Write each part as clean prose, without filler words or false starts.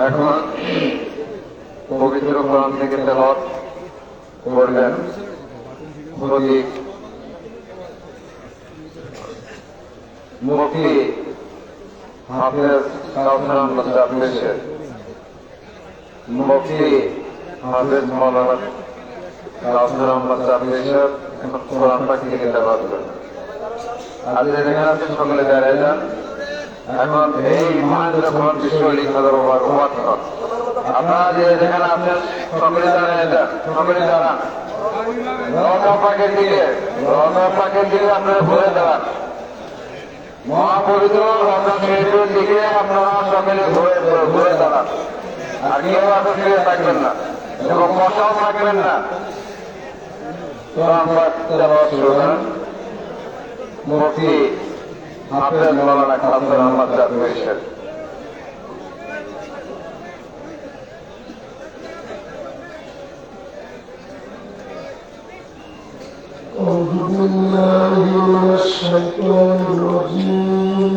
এখন পবিত্র কোরআন থেকে তেলাওয়াত করবেন মুফতি হাফেজ কাউসার আহমদ জাফর সাহেব, মুফতি হাফেজ মাওলানা কাউসার আহমদ জাফর সাহেব কোরআন পাক থেকে তেলাওয়াত করবেন। আজ এখানে আছেন সকলে দাঁড়িয়ে যান। এখন এই মহেন্দ্র খোয়ার বিষয় লিখাদের অনুবাদ কর। আপনারা যে যেখানে আছেন সকলে দাঁড়িয়ে যান, সকলে দাঁড়ান। রওজা পাকের দিকে আপনারা ঘুরে দাঁড়ান। মহাপবিত্র রওজা শরীফের দিকে আপনারা সকলে ঘুরে দাঁড়ান। আর কেউ এত ফিরে থাকবেন না এবং বসাও থাকবেন না। মুফতি হাফেজ মাওলানা কাউসার আহমদ জাফর সাহেব। أعوذ بالله من الشيطان الرجيم.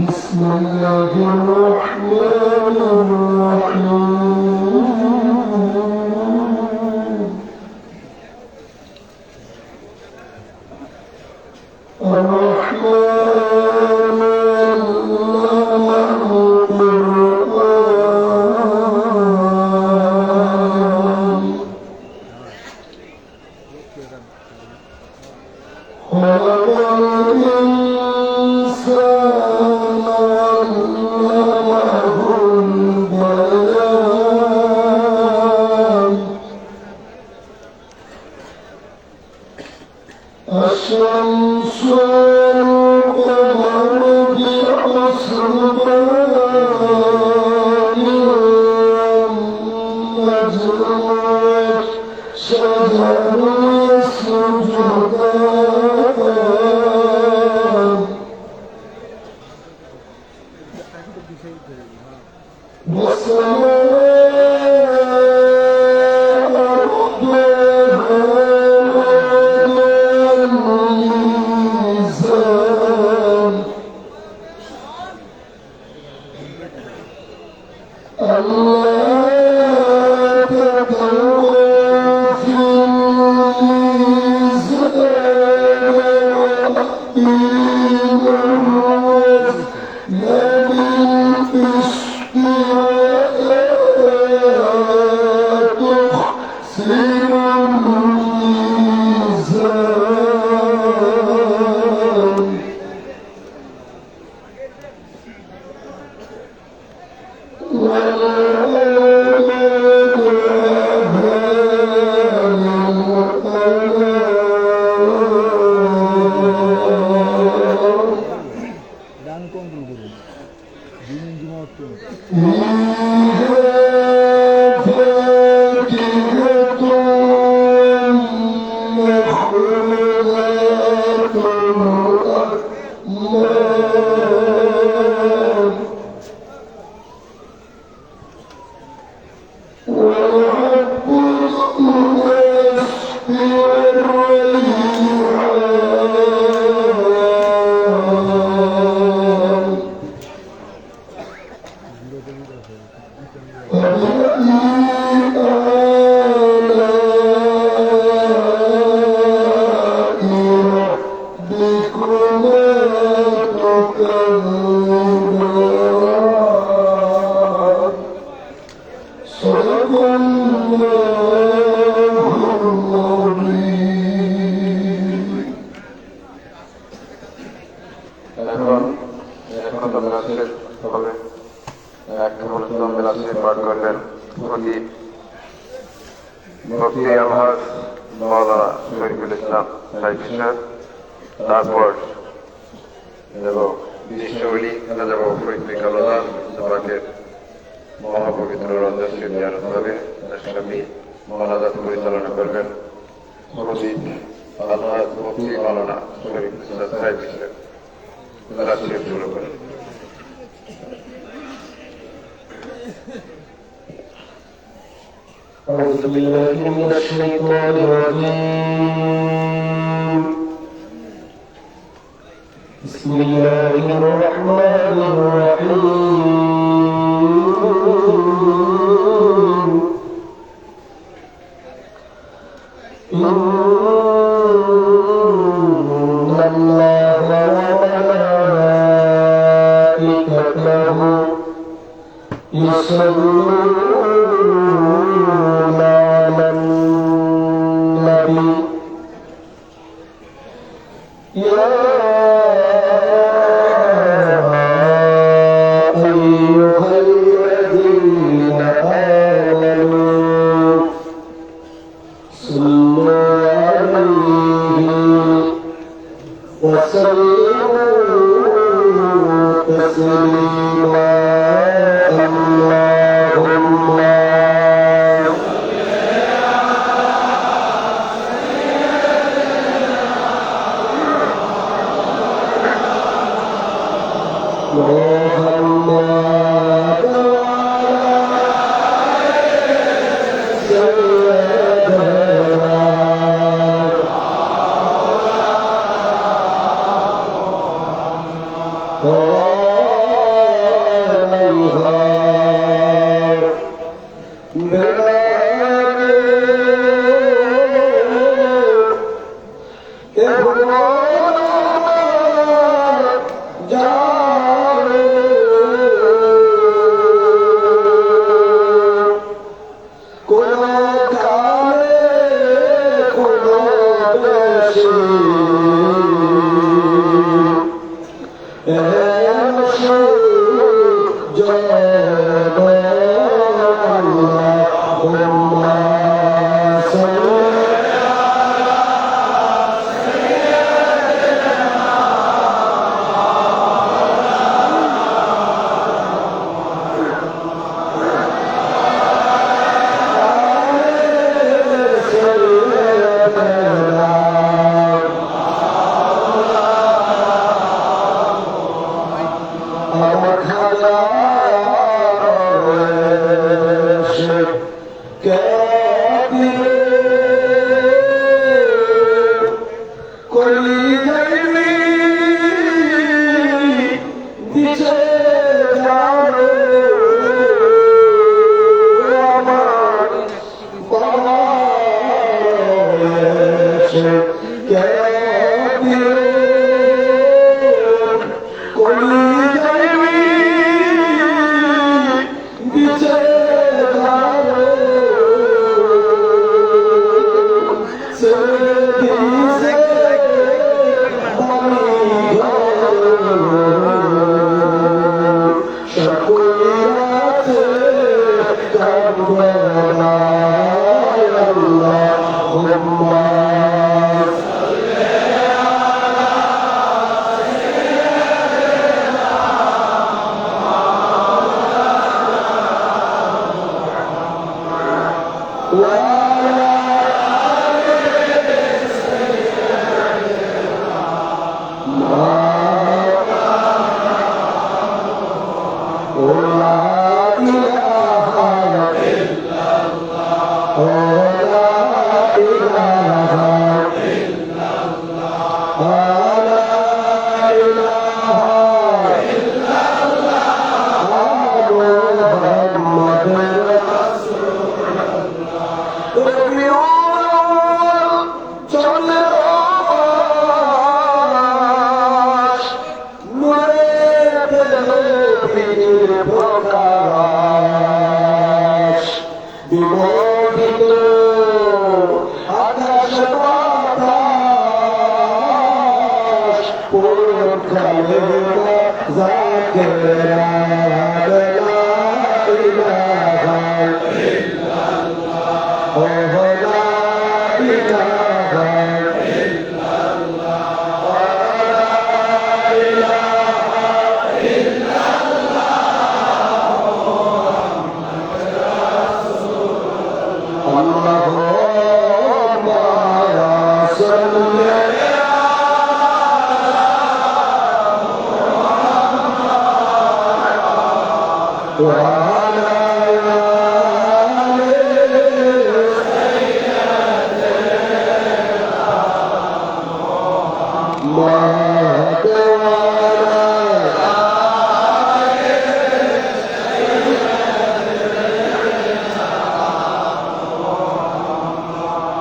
بسم الله الرحمن الرحيم. الرحمن علمه القرآن خلق الإنسان علمه البيان الشمس والقمر بحسبان والنجم والشجر يسجدان والريحان মুফতি আলহাজ মাওলানা শরীফুল ইসলাম সাইফি সাহেব, তারপর এবং বিশ্বলি খাজা বাবা ফরিদ কালাদার পাকের মহাপবিত্র রমজান শরীফ জিয়ারত হবে। তার সাথে মোনাজাত পরিচালনা করবেন মুফতি আলহাজ মুফতি মাওলানা শরীফুল ইসলাম সাইফি সাহেব। তারা শরীফ শুরু করেন। أعوذ بالله من الشيطان الرجيم. بسم الله الرحمن الرحيم. إن الله وملائكته يصلون على النبي يا أيها الذين آمنوا صلوا عليه وسلموا تسليما. اللهم محمد Oh,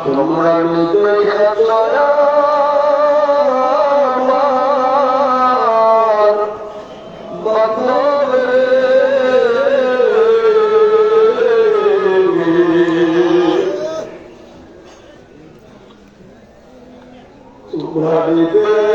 তোমরা দেখেছ আমার বদলে তোমরা দেখেছ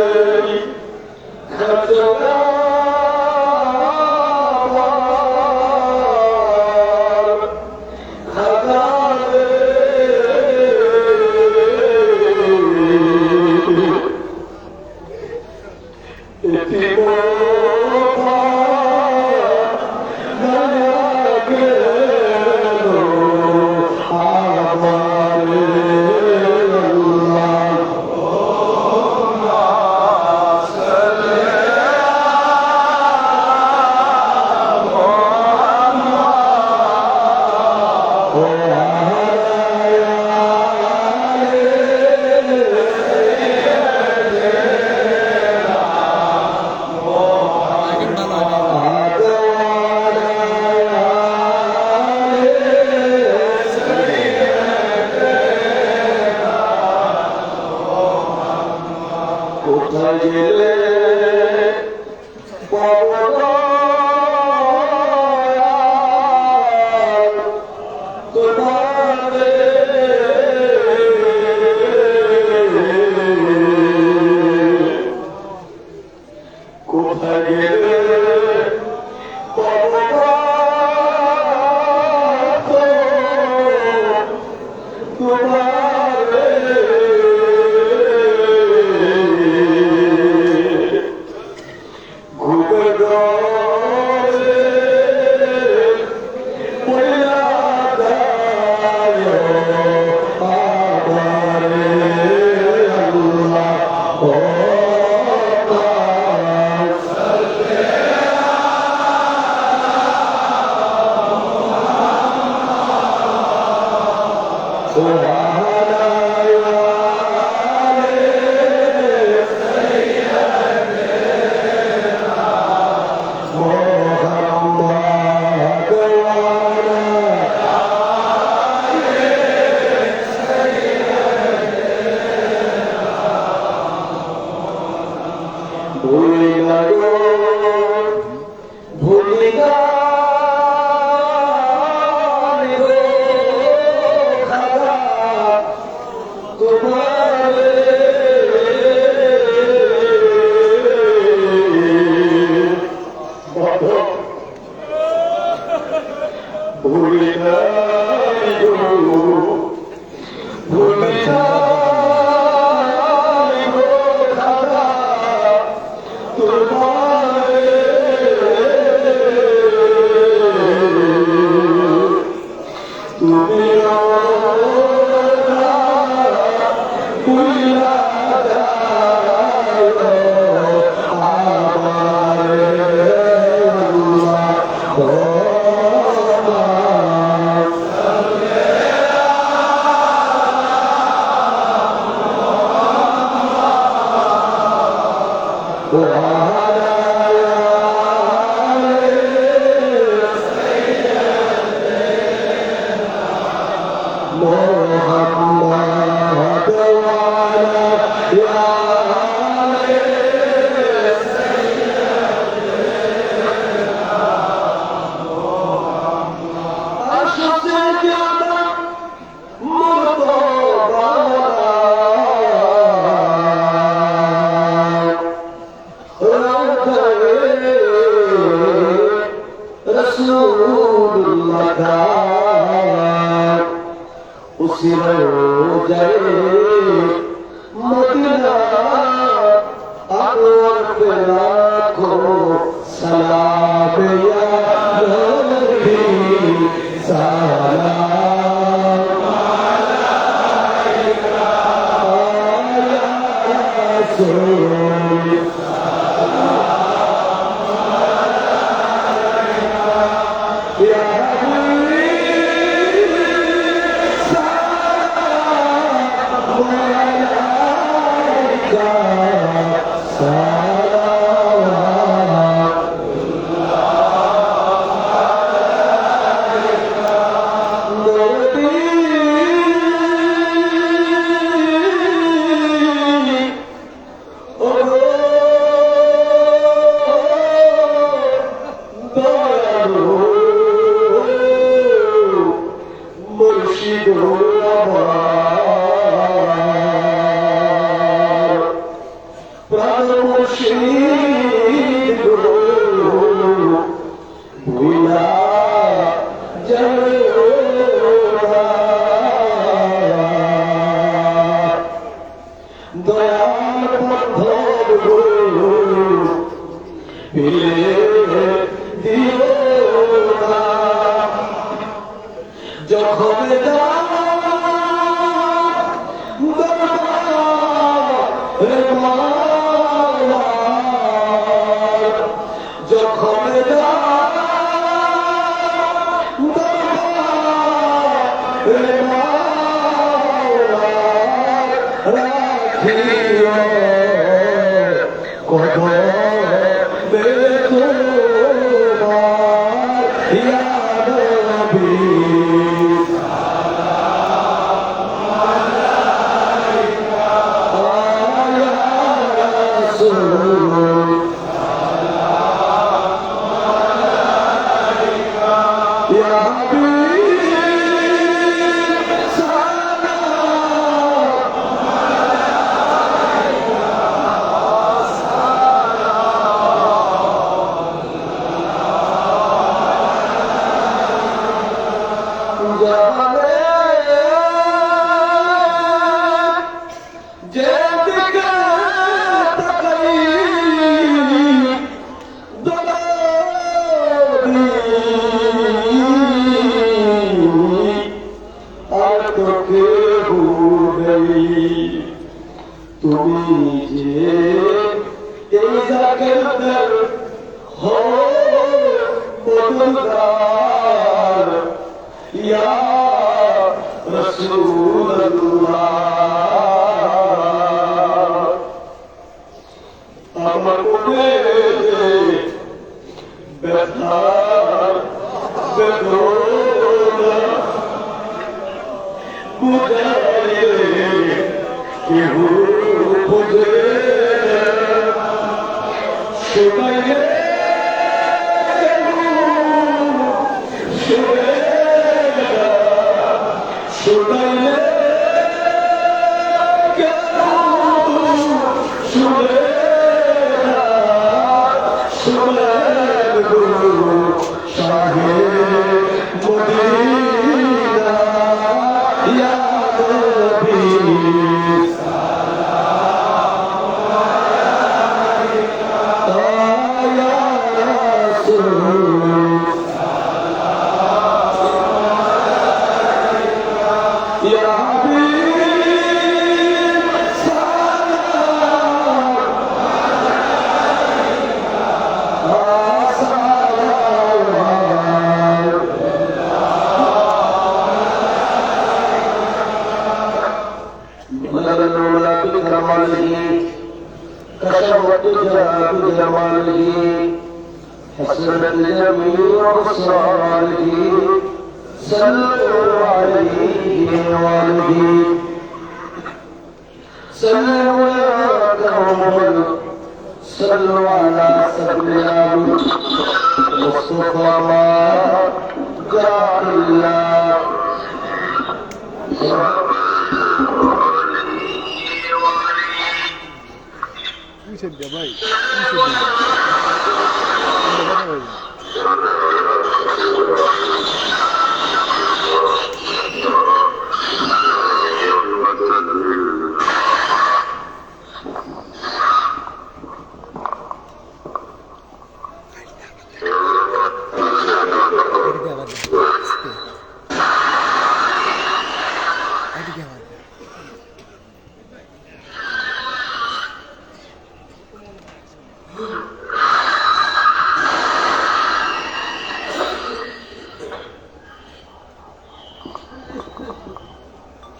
কোথায় গেলে কোথায় গেলে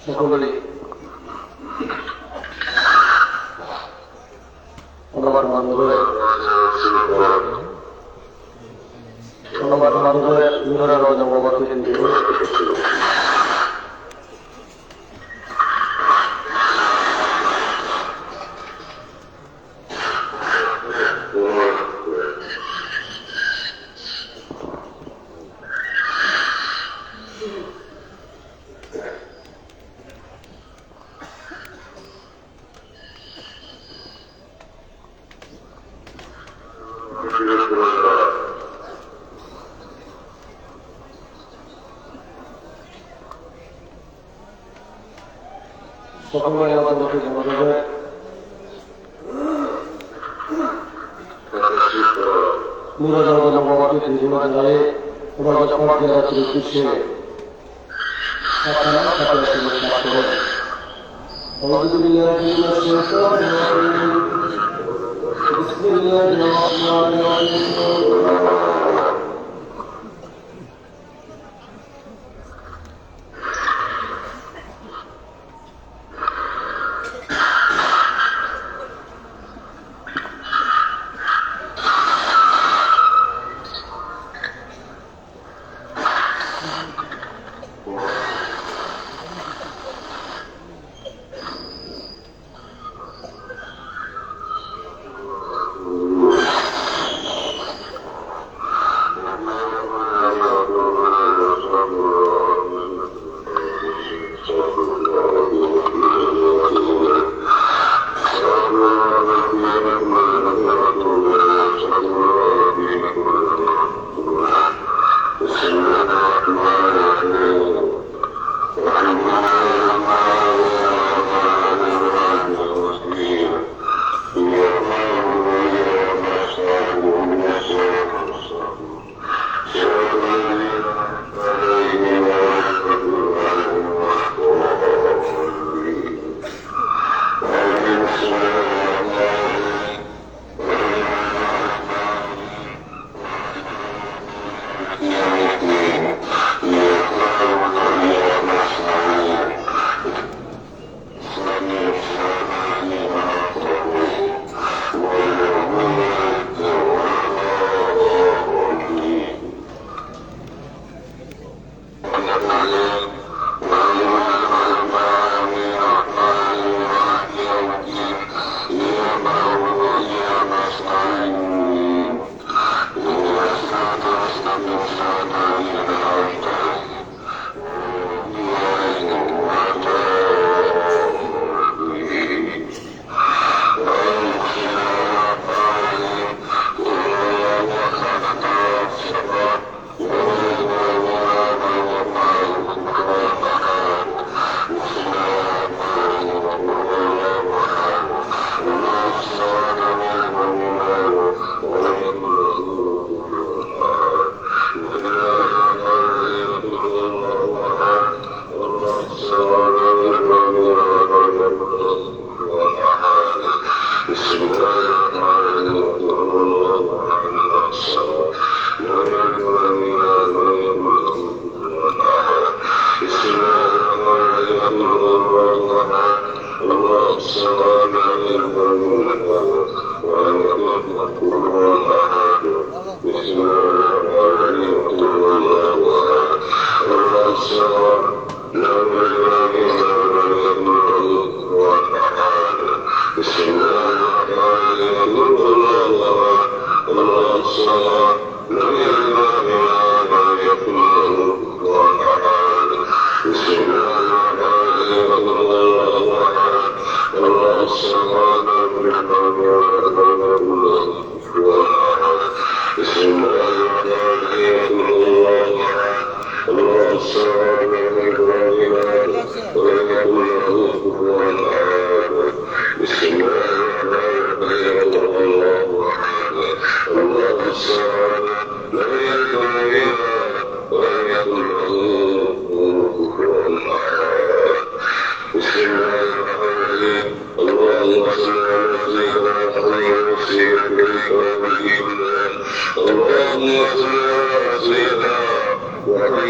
সকলে আমার বন্ধুদের নূরের রওজা মোবারকের দিকে সকলে আমাদেরকে জানাবে নূরের রওজা মোবারকের দিকে জানালে রওজা পাক জিয়ারতের উদ্দেশ্যে আপনারা সাথে সাথে করবেন। أعوذ بالله من الشيطان الرجيم بسم الله الرحمن الرحيم اللهم صل على سيدنا محمد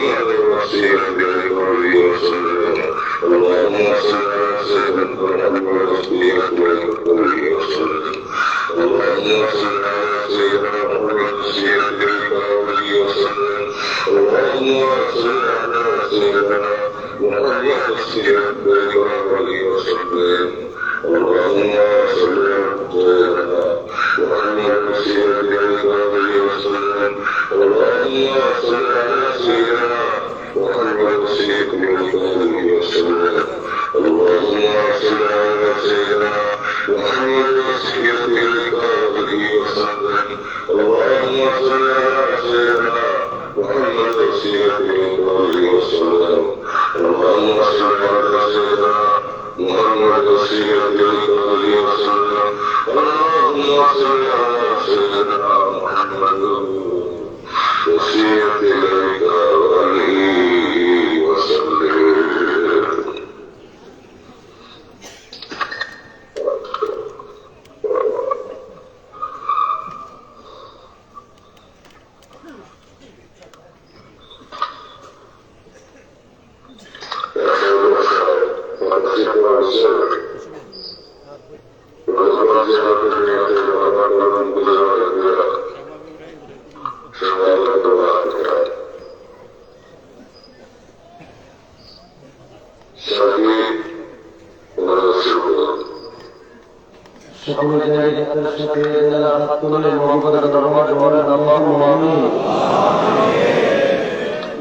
সকলে জায়গার সাথে হাত তুলে মোহাম্মদের দরবার করেন আল্লাহুম্মা আমিন।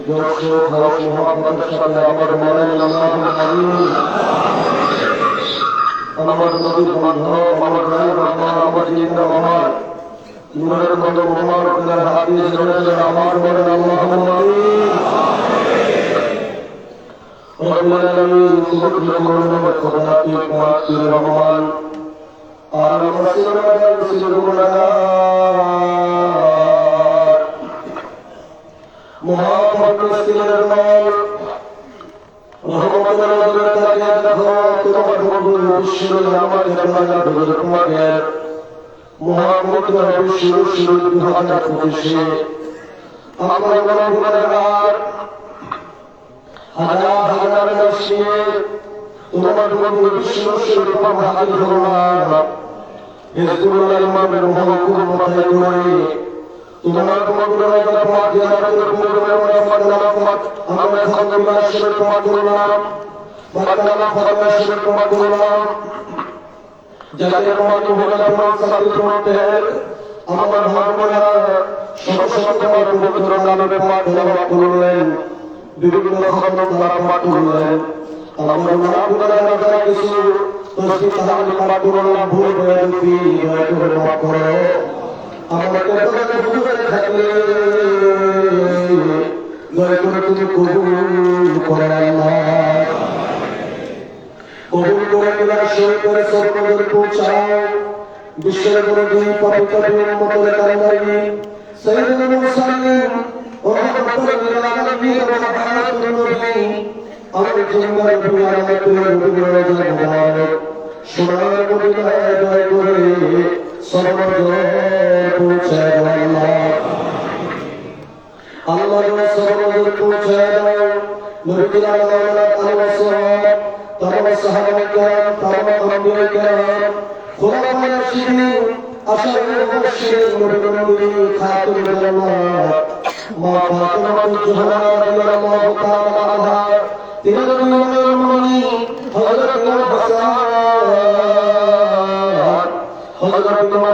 জোরসে খাস মোহাম্মদের সাথে আমার বলেন আল্লাহুম্মা আমিন। আমার নবীর বান্ধব, আমার গায়ের বাবা, আমার জিন্দা আমার নূরের মতো মোহাম্মদের হাত দিয়ে জোরে আমার বলেন আল্লাহুম্মা আমিন। রব্বুল আলামিন কুদরত করুণা খোদা কি পাক তুই রহমান আর রাসূলুল্লাহ মুহাম্মদ রাসূলের নাম রহমতের নজরে তাকিয়ে দেখো তোমার বন্ধু বিশ্বর আমার জান্নাত হযরত তোমাকে মুহাম্মদ নবী শুরু 2025 আমরা গুনাহগার হাজার হাজার নফসে তোমার বন্ধু বিশ্বর আমরা হাজির হলাম হিজবুল্লাহ ইমামের হুকুম মাথায় করে তোমার বন্ধুরা তোমার জিয়ারতের পূর্বে আমরা আলহামদুলিল্লাহ শুকর তোমার করলাম বারাকাল্লাহ ফরমাইশের তোমার করলাম যাতে তোমার বলেন সাবিত মতে আমার ভাবনা সমস্ত তোমার পবিত্র নামে পাঠ করলেন বিভিন্ন রকমের দ্বারা পাঠ করলেন আমরা গুনাহগার না কিছু তোকে তাহলে পাঠ করলাম ভুল হয়ে গেছি করে মাফ করো আমাকে তোকে ভুল করে থাকলে দয়া করে তুমি কবুল করে নাও কবুল করে নিলাম শরীর করে সর্বদর পৌঁছাও বিশ্বের কোনো দুই পবিত্র উম্মতের কারণে সাইয়্যিদুল মুরসালিন ওয়া রাহমাতুল আলামিন ওয়া রাহমাতুল নবী আমার জিন্দার দুনিয়ার মধ্যে নবীর রোজা মুবারক সোনার মদিনায় দয়া করে সর্বদর পৌঁছায় আল্লাহ সর্বদর পৌঁছায় দাও নবীর আল্লাহ তাআলা তারা সাহাবায়ে কেরাম তারা আম্বিয়ায়ে কেরাম খুলাফায়ে রাশিদিন আশরাফুল মুবাশশিরিন নবীর নবী খাতুনুল জান্নাত মা ফাতিমাতুল জোহরা রাদিয়াল্লাহু তাআলা আনহা তিনাদের মুমিনিন হযরত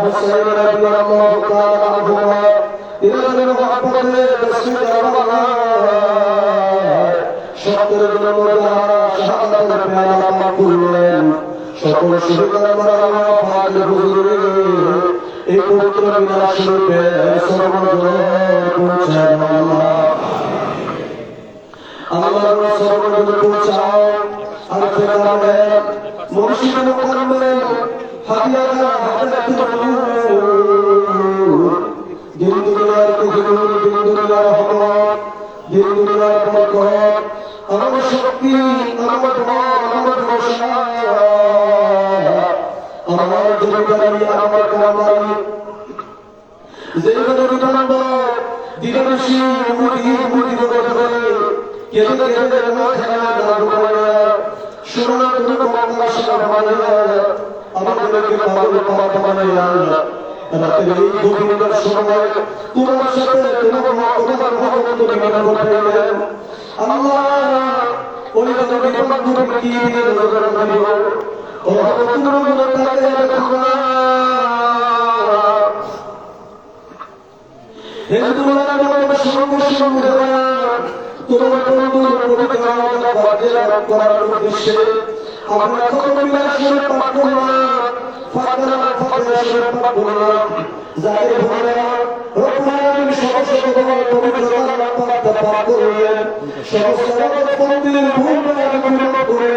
হুসাইন রাদিয়াল্লাহু তাআলা আনহুমা তিনাদের মহব্বতে রাসূল আল্লাহ সকল গুণমরা শাহাদাতের পেয়ালা পান করলেন সকল শহীদের আমরা পাক হুজুরে এই পবিত্র মিলাদ শরীফে সর্বজন পৌঁছায় আল্লাহর সর্বজন পৌঁছাও আর ফেরাবে মুর্শিদ মুকররমে হাদিয়া হাদিয়াতুল দিন দুনিয়ার কুহুর দিন দুনিয়ার হকমত দিন দুনিয়ার বরকত আমার শক্তি আমার ধন আমার বর্ষা আমার জমিদারি আমার কামাই যেখানে বিধান দিনরাশি মুদি করে কেঁদে কেঁদে না খেলা দাঁড় করে শুনো তুমি বাংলা সারা মানে আমাদেরকে পাগল ক্ষমতা মানে রাতের এই গভীরতার সময় তোমার সাথে তোমার ভগবন্ত বিমান ঘটাইলেন আল্লাহ ওই নবীর বান্ধবী কি দিয়ে নজর রাখিব ও ভগবন্ত নবীর তাকে দেখো না হিন্দুরা তোমার সঙ্গে সঙ্গে তোমার বন্ধুর পবিত্র আওয়াজ বাজে করার উদ্দেশ্যে আমরা খতমিলা শরীফ পাঠ করলাম ফাতিহা শরীফ পাঠ করলাম যাদের ঘরে রব্বুল আলামিন সমস্ত তোমার পবিত্র কালাম পাঠ করলেন সমস্ত বন্দির ভুলগুলো ক্ষমা করে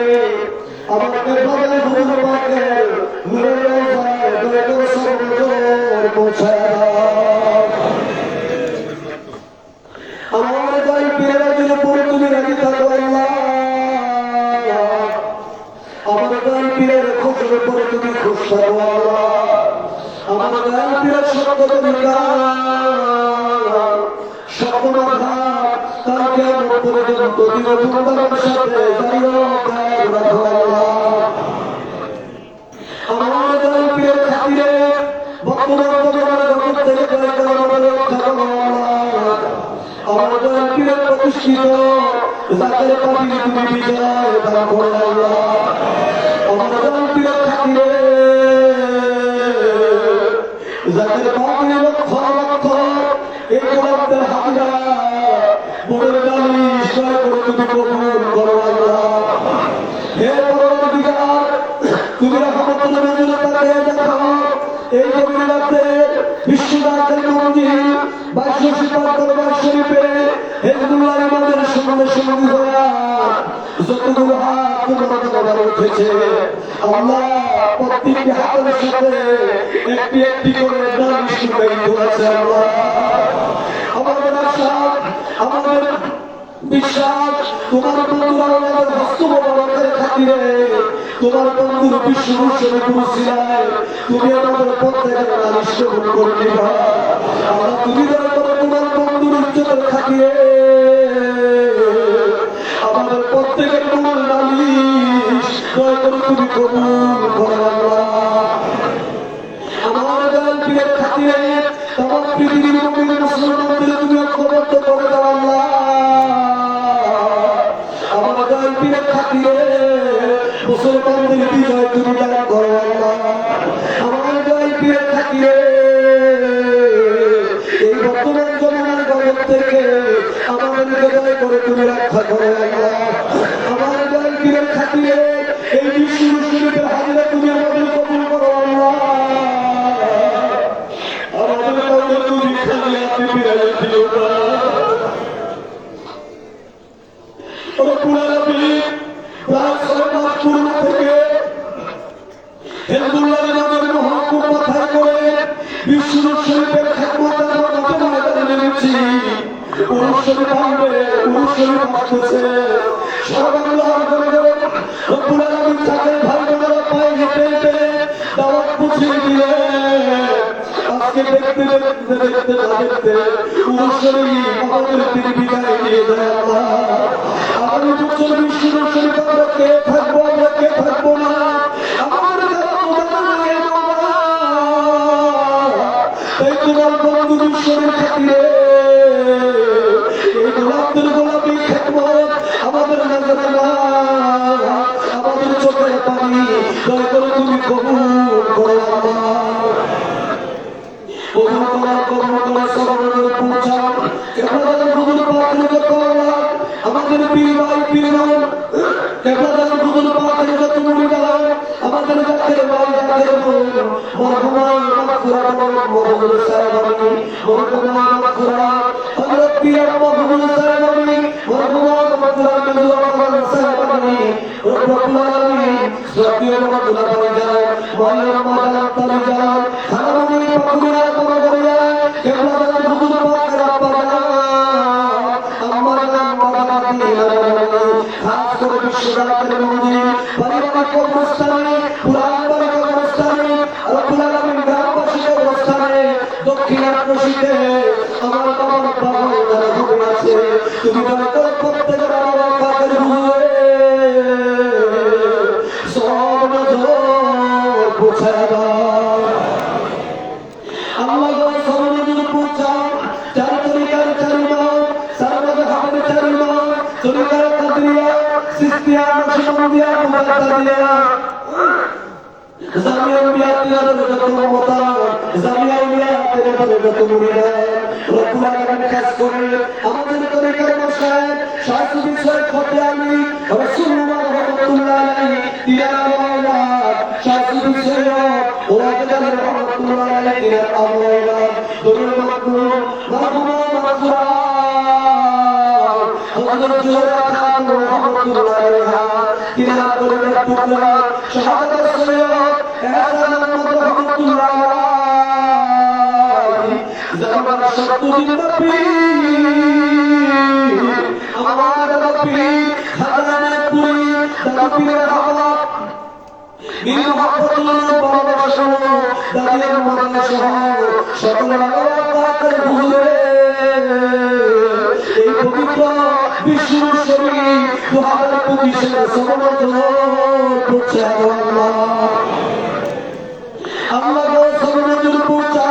আমাদের বাজারে হুজুর পাকের নূরের রওজায় দয়া করে সর্বদর পৌঁছায় দাও আমার গায়ে পীরের দিলে পড়ে তুমি রাখি থাকো আল্লাহ আমার গায়ে পীরের খোঁজের পরে তুমি খুশ থাকো আল্লাহ আমার গায়ে পীরের শব্দ তুমি স্বপ্ন আঘাত তার জ্ঞান পর্যন্ত দিনতার সাথে দাঁড়িয়ে রাখো আল্লাহ আমার গায়ে পীরের খাতিরে বর্তমান তোমার জগৎ থেকে গায়ে গায়ে রক্ষা করো আল্লাহ আমার পীরের প্রতিষ্ঠিত যাদের পাবি তুমি বিজয় দান করো আল্লাহ আমার পীরের খাতিরে যাদের পাবি লক্ষ লক্ষ এই গোলাপদের হাজিরা বোনের গালি জয় করে তুমি কবুল করো আল্লাহ হে পরমদিগার তুমি রহমতুল নজরে তাকিয়ে দেখো এই গভীর রাতে বিশ্বনাথের মন্দির 22 সিপার দরবার শরীফে হিন্দুল্লাহ ইমামের সঙ্গে সঙ্গী হইয়া যতগুলো হাত তোমার দরবারে উঠেছে আল্লাহ প্রত্যেকটি হাতের সাথে একটি একটি করে দান শুকায়িত আছে আল্লাহ আমাদের আশা আমাদের বিশ্বাস তোমার বন্ধুরা আমাদের হস্তবলের খাতিরে তোমার বন্ধুর বিষ্ণু শরীফ মুসিলায় তুমি আমাদের প্রত্যেকের নালিশ কবুল করে দিবা আমরা তুমি দয়া করে তোমার বন্ধুর ইজ্জতের খাতিরে আমাদের প্রত্যেকের তোমার নালিশ দয়া করে তুমি কবুল করো আল্লাহ আমার গায়ে পীরের খাতিরে তোমার পৃথিবীর মুমিন মুসলমানদের তুমি ঐক্যবদ্ধ করে দাও আল্লাহ আমার গায়ে পীরের খাতিরে মুসলমানদের বিজয় তুমি দান করো আল্লাহ আমার গায়ে পীরের খাতিরে এই বর্তমান জমানার গজব থেকে আমাদের বিজয় করে তুমি রক্ষা করো আল্লাহ আমার গায়ে পীরের খাতিরে এই বিশ্ব শরীফের হাজিরা তুমি আমাদের কবুল করো আল্লাহ আমাদের কাছে তুমি খালি হাতে ফিরে দিও না রব্বুল আলামিন প্রায় 6 মাস পূর্ব থেকে হিন্দুল্লাহ ইমামের মহকুম মাথায় করে বিশ্ব শরীফের খেদমতে আমরা ময়দানে নেমেছি উরুশরীফ ভাঙবে উরুশরীফ ভাঙতেছে সবাইগুলো করে দেবে রব্বুল আলামিন তাকে ভাই বোনেরা পায়ে হেঁটে হেঁটে দাওয়াত পৌঁছে দিলে আজকে দেখতে দেখতে দেখতে দেখতে উরুশরীফ আমাদের তিনি বিদায় দিয়ে দেয় আল্লাহ আগামী বছর বিশ্ব শরীফ আমরা কে থাকবো না আমার তাই তোমার বন্ধু বিশ্বরের খাতিরে এই গোলাপদের গোলাপি খেদমত আমাদের নজরে না আমাদের চোখের পানি দয়া করে তুমি কবুল করো আল্লাহ কবুল করা সবার পৌঁছাও কেবল হুজুর পাকের কথা আমাদের পীর ভাই পীর নাম কেবল হুজুর পাকের যত মুরিদ আমাদের জাকের ভাই জাকের বোন মরহুমা মাগফিরাত মহম্মদ সাহেবানি মরহুমা মাগফিরাত হযরত পীর মহম্মদ সাহেবানি মরহুমা মাগফিরাত মহম্মদ সাহেবানি রব্বুল আলামিন সত্যিও মাগফিরাত যায় মায়ের মাদার তালি যায় খানানি পাকুরা তোমাদের কেবল হুজুর পাকের আব্বা আমার নাম বাবাতি খাস করে বিশ্বনাথের মন্দির পারিবারিক কবরস্থানে পুরাণ বাড়ির কবরস্থানে রব্বুল আলামিন গ্রামবাসীর কবরস্থানে দক্ষিণাকাশীতে আমার বাবার বাবার ঘুরে আছে তুমি দয়া করে প্রত্যেকের বাবা পাকের হুজুরে সব নজর পৌঁছায় দাও সম্মানিয়া মুকাদ্দামিয়া জামিয়া বিয়াতিনা বেগম মমতা জামিয়া বিয়াতিনা বেগম মুরিদা রব্বুল আলামিন কাজ করে আমাদের তরিকার মাশায়েখ শাহসুবি শেখ ফতেয়ালি রাসূলুল্লাহ রাহমাতুল্লাহ আলাইহি তিনার মাওলা শাহসুবি শেখ ওয়াজদাল রাহমাতুল্লাহ আলাইহি তিনার আওলাদ দরুল মাকবুল মাহবুবা মাকবুরা হযরত জোহরা খান রাহমাতুল্লাহ আলাইহা তিনার দরুল টুকরা শাহাদাত সৈয়দ এহসান আহমদ রাহমাতুল্লাহ আলাইহি জামানা সত্যদিন নবী আমার নবী খাজানা পুরি নবীর হাওয়া বিল মুহাব্বতুল্লাহ ভালোবাসা দাদির মনে সহ সকল আল্লাহর হুজুরে এই পবিত্র বিশ্ব শরীফ দুহাজার 25 সমর্থন করছে আল্লাহ আল্লাহ গো সর্বজুল পূজা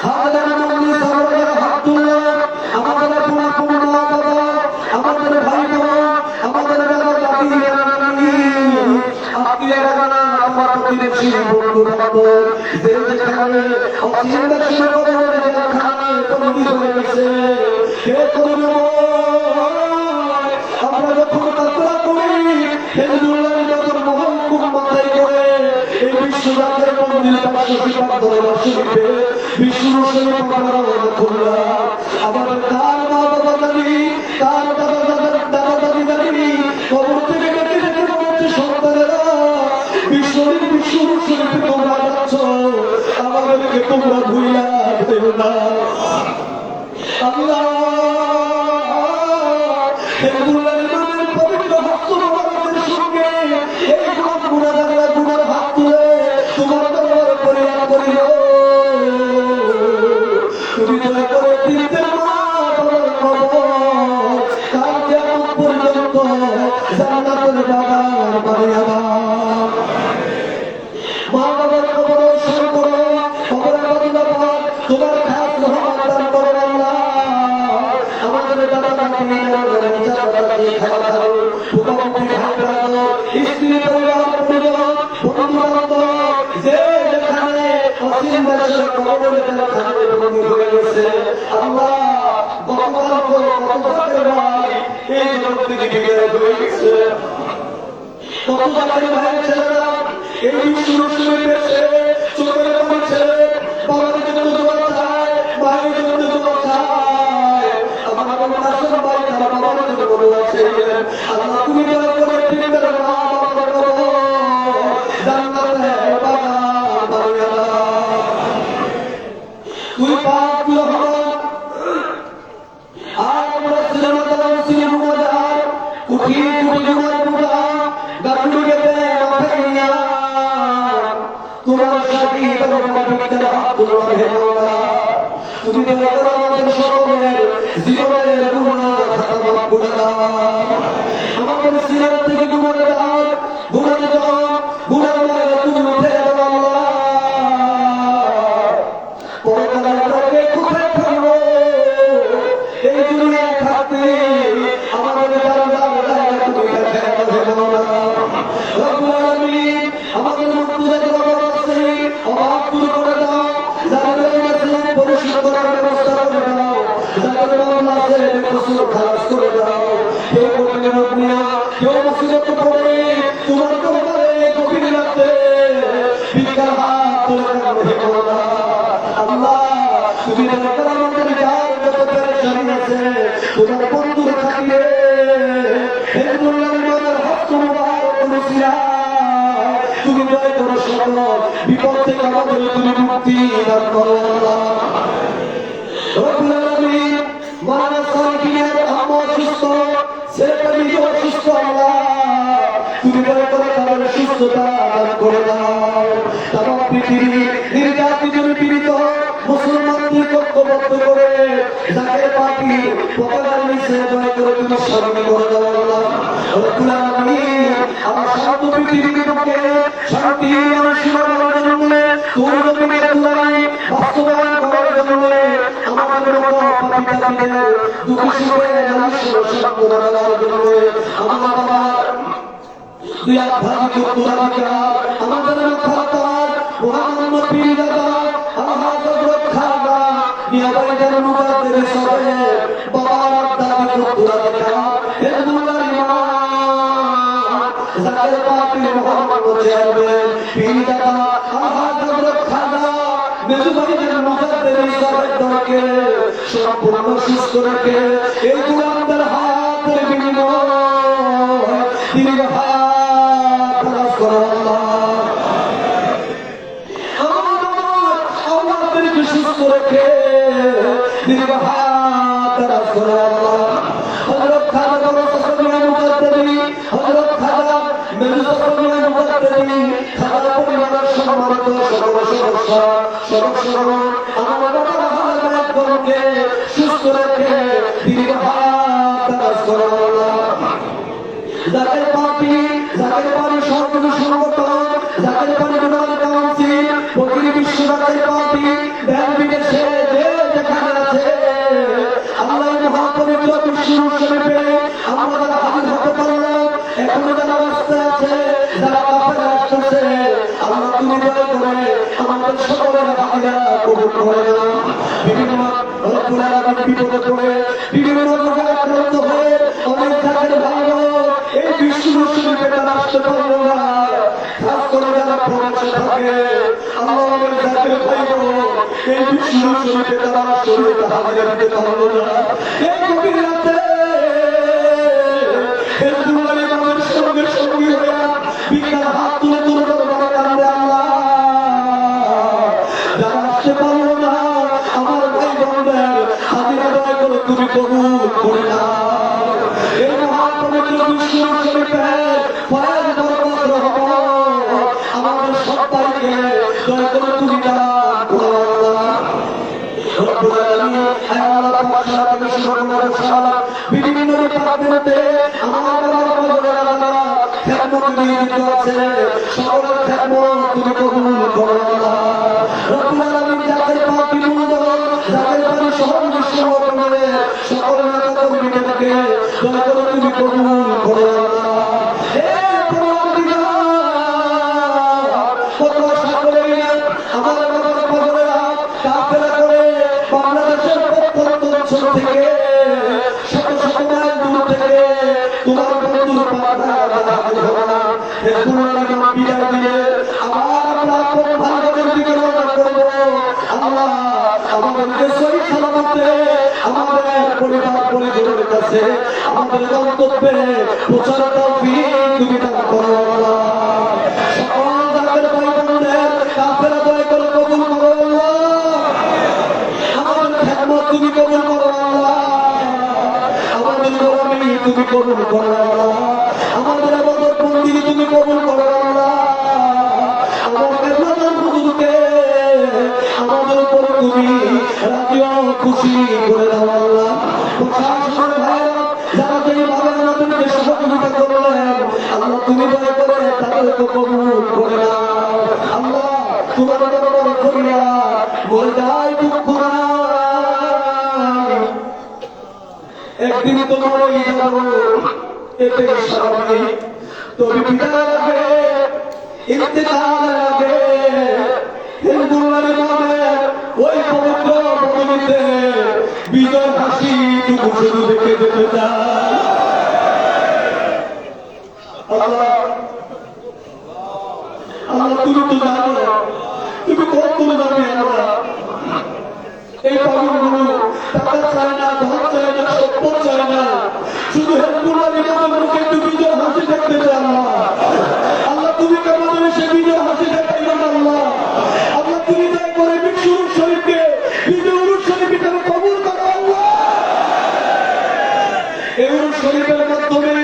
হাজার নবী সর্বজুল হাতুল্লাহ আমাদের পুরা পুরা বাবা আমাদের ভাই বোন আমাদের দাদা দাদি নানি আত্মীয় গানা আমার প্রতিবেশী বন্ধু বান্ধব যে যেখানে অসীম দর্শন করে যেখানে বন্দী হয়ে গেছে হে করুণা আমরা যখন কাতরা করি হিন্দুল্লাহ যখন মহান কুম মাথায় করে এই বিশ্বজাতের মন্দির 500 ধরে শরীফে বিষ্ণু শরীফ আমরা খুললা আমাদের কার মা বাবা দাদি কার দাদা দাদি কবর থেকে ডেকে ডেকে বলছে সন্তানেরা বিষ্ণু শরীফে তোমরা যাচ্ছ আমাদেরকে তোমরা ভুইলা দেও না আল্লাহ হিন্দুল্লাহ ইমামের পবিত্র হস্ত মুবারকের সঙ্গে এই গুনাহগাররা গুনার হাত তুলে তোমার দরবারে পরিহার করিল তুমি দয়া করে দিতে মা তোমার কবর কাল কিয়ামত পর্যন্ত জান্নাতের বাগান বানিয়ে দাও মা বাবার কবর শুরু করো কবরের বদলা তোমার খাস রহমত দান করো আল্লাহ আমাদের দাদা দাদি আমাদের চাচা চাচি খালা খালু মুখামুখি ভাই ব্রাদার স্ত্রী পরিবার পরিজন বন্ধু বান্ধব যে যেখানে অসীম দেশের কবরের যেখানে বন্দী হয়ে গেছে আল্লাহ গতকাল কত জাতের ভাই এই জগৎ থেকে বিদায় হয়ে গেছে কত জাতের ভাই ছেলেরা এই বিশ্ব পেয়েছে চোখের পড়ছে বাবার জন্য দোয়া চায় ভাইয়ের জন্য দোয়া চায় আমার কাছে ভাই তার বাবার জন্য দোয়া চাইলেন আল্লাহ তুমি দয়া করে তিনবার মা বাবার করো জান্নাতে বাগান বানিয়ে দাও তুই পাক রহমান আর আমরা সিনেমা দাও সিনেমা দাও কুঠি কুঠি মুরা গাড়ি গেলে মাথাইয়া তোমার সাথী তোমার পবিত্র আব্দুল্লাহ হে মাওলা তুমি দয়া করে আমাদের সকলের জীবনের গুনাহ খাতা মাফ করে দাও আমাদের সিনার থেকে গুনাহ দাও গুনাহ দাও গুনাহ মারা তুমি উঠে দাও আল্লাহ পরকালে তোকে কোথায় পাবো এই দুনিয়ায় থাকতে আমাদের জায়গা তুমি দেখা দাও হে মাওলা রব্বুল আলামিন আমাদের মুক্তির বাবাকে অভাব দূর করে দাও যাদের কাছে পরিশুদ্ধ করার ব্যবস্থা করে দাও যাদের মামলা আছে কসুর খালাস করে দাও কেউ কোটির রুকনিয়া কেউ মুসিবত পড়ে তোমার দরবারে গভীর রাতে ভিক্ষার হাত তুলে রাখবে মাওলা আল্লাহ তুমি আমাদের যত পেরেশানি আছে তোমার বন্ধু থাকিয়ে হিন্দুল্লাহ ইমামের হক মুবারক নসিরা তুমি দয়া করো সকল বিপদ থেকে আমাদের তুমি মুক্তি দান করো আল্লাহ রব্বুল আলামিন মাওলানা সাইয়্যিদ আহমদ সুস্থ ছেলেটা নিজে অসুস্থ আল্লাহ তুমি দয়া করে তাদের সুস্থতা দান করে দাও তামাম পৃথিবী নির্যাতিত পীড়িত মুসলমানদের ঐক্যবদ্ধ করে যাকে পাপি পতাকার নিচে দয়া করে তুমি স্মরণ করে দাও আল্লাহ রব্বুল আলামিন আমার শান্ত পৃথিবীকে শান্তি আমার সীমানার জন্য তোর নবীর দুয়ারে বাস্তবায়ন করার জন্য আমাদের মতো পাপিতাদের দুঃখ সুখে জানার সান্ত্বনা দেওয়ার জন্য আমার বাবা দুই আধ্যাত্মিক উত্তরাধিকার আমাদের রক্ষাতার মহামান্য পীরদাদা আমাদের রক্ষাতা নিয়াবাইদের মুবাদের সবে বাবার দাবি উত্তরাধিকার হিন্দুল্লাহ ইমাম জাকের পাপি মোহাম্মদ চেয়ারম্যান পীরদাদা আমাদের রক্ষাতা মেজবাইদের মুবাদের সবে দরকে সম্পূর্ণ সুস্থ রেখে এই গুলামদের হাতের বিনিময় দীর্ঘ হায়াত দারাজ করো আল্লাহ। আমাদেরকে সুস্থ রেখে দীর্ঘ হায়াত দারাজ করো আল্লাহ। হযরত খাজা মুস্তাফা মুজাদ্দিদি, হযরত খাজা মুস্তাফা মুজাদ্দিদি, খাজা পরিবারের সম্মানিত সদস্য আমাদের হায়াতকে সুস্থ রেখে দীর্ঘ হায়াত দারাজ করো আল্লাহ। জাকের পার্টি সরকারি সংগঠন জাকের পার্টি বিনোদন কাউন্সিল ফকির বিশ্ব জাকের পার্টি দেশ বিদেশে যে যেখানে আছে আল্লাহ মহাপবিত্র বিশ্ব শরীফে আমরা যারা হাজির হতে পারলাম, এখনো যারা রাস্তায় আছে, যারা কাফের আসতেছে, আল্লাহ তুমি দয়া করে আমাদের সকলের হাজিরা কবুল করে নাও। বিভিন্ন রব্বুল আলামিন বিপদে পড়ে বিভিন্ন রোগে আক্রান্ত হয়ে অনেক জাকের ভাইরা এই বিশ্ব শরীফে তারা আসতে পারলো না, খাস করে যারা প্রবাসে থাকে আল্লাহ আমাদের জাকের ভাইরা এই বিশ্ব শরীফে তারা শরীফে হাজিরা দিতে পারলো না। এই গভীর রাতে হিন্দুল্লাহ ইমামের সঙ্গে সঙ্গী হয়ে বিকাল হাত তুলে তুলে বাবা কান্দে আল্লাহ। যারা আসতে পারলো না আমার ভাই বোনদের হাজিরা দয়া করে তুমি কবুল করে নাও। এই মহাপবিত্র বিশ্ব শরীফের ফয়েজ বরকত রহমত আমাদের সবাইকে দয়া করে তুমি দান করো আল্লাহ। রব্বুল আলামিন আল্লাহ পাক সারা বিশ্বের মুসলমান বিভিন্ন ডিপার্টমেন্টে আমাদের বাবা খেদমত নিয়োজিত আছে, সকলের খেদমত তুমি কবুল করো আল্লাহ। রব্বুল আলামিন জাকের পার্টি মুবারক জাকের পার্টি সহযোগী সংগঠনের সকলের নেতা কর্মীদেরকে দয়া করে তুমি কবুল করো আল্লাহ। হে পরওয়ারদিগার, কত সকলেই আমাদের বাবার পাগলেরা কাফেলা করে বাংলাদেশের প্রত্যন্ত অঞ্চল থেকে শত শত মাইল দূর থেকে তোমার বন্ধুর পাঠায় হাজির হবে না। হিজবুল্লাহ ইমাম বিদায় দিলে আবার আমরা আপন ভাইদের দিকে রওনা করব। আল্লাহ আমাদেরকে সহি সালামতে আমাদের পরিবার পরিজনের কাছে আমাদের গন্তব্যে পৌঁছার তৌফিক তুমি দান করো আল্লাহ। সকল জাকের ভাই বোনদের কাফেলা দয়া করে কবুল করো আল্লাহ। আমাদের খেদমত তুমি কবুল করো আল্লাহ। আমাদের গোলামি তুমি কবুল করো আল্লাহ। আমাদের ইবাদত বন্দেগী তুমি কবুল করো আল্লাহ। আমাদের প্রধান হুজুরকে আমাদের উপর তুমি রাজি ও খুশি করে দাও আল্লাহ। প্রশাসনের ভাইরা যারা যেভাবে আমাদেরকে সহযোগিতা করলেন আল্লাহ তুমি দয়া করে তাদেরকে কবুল করে নাও আল্লাহ। তোমার দরবারে ফরিয়াদ বলে যাই দুঃখ নাই, একদিন তোমার ওই যাব এতে স্বাভাবিক, তবে বিদায় লাগে ইন্তেকাল লাগে। হিন্দুল্লাহ ইমামের ওই পবিত্র ভূমিতে বিজয় হাসি তুমি শুধু দেখে যেতে চাই আল্লাহ। আল্লাহ তুমি তো জানো তুমি কত জানি আল্লাহ। এই পাগলগুলো টাকা চায় না, ধন চায় না, সম্পদ চায় না, শুধু হিন্দুল্লাহ ইমামের মুখে একটু বিজয় হাসি দেখতে চায় আল্লাহ। আল্লাহ তুমি কেমন সে বিজয় হাসি দেখাইলেন আল্লাহ। আল্লাহ তুমি দয়া করে বিশ্ব শরীফকে বিজয় উরুস শরীফে তুমি কবুল করো আল্লাহ। এই উরুস শরীফের মাধ্যমে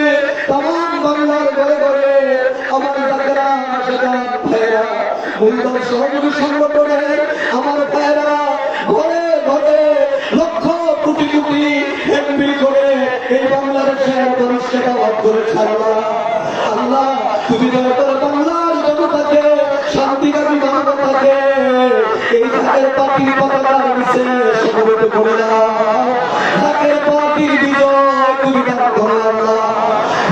তামাম বাংলার ঘরে ঘরে আমার জাকেরা সেখান ভাইয়েরা মূলধন সহযোগী সংগঠনের আমার ভাইয়েরা ঘরে ঘরে লক্ষ কোটি কোটি এমপি করে এই বাংলাদেশের মানুষকে দাওয়াত করে ছাড়বা আল্লাহ। তুমি দয়া করে বাংলার জনতাকে শান্তিকামী মানবতাকে এই জাকের পার্টির পতাকা নিচে সমবেত করে দাও। জাকের পার্টির বিজয় তুমি দান করো আল্লাহ।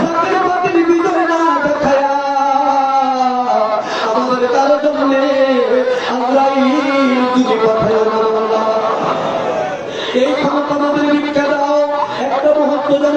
জাকের পার্টির বিজয় না দেখায়া প্রদান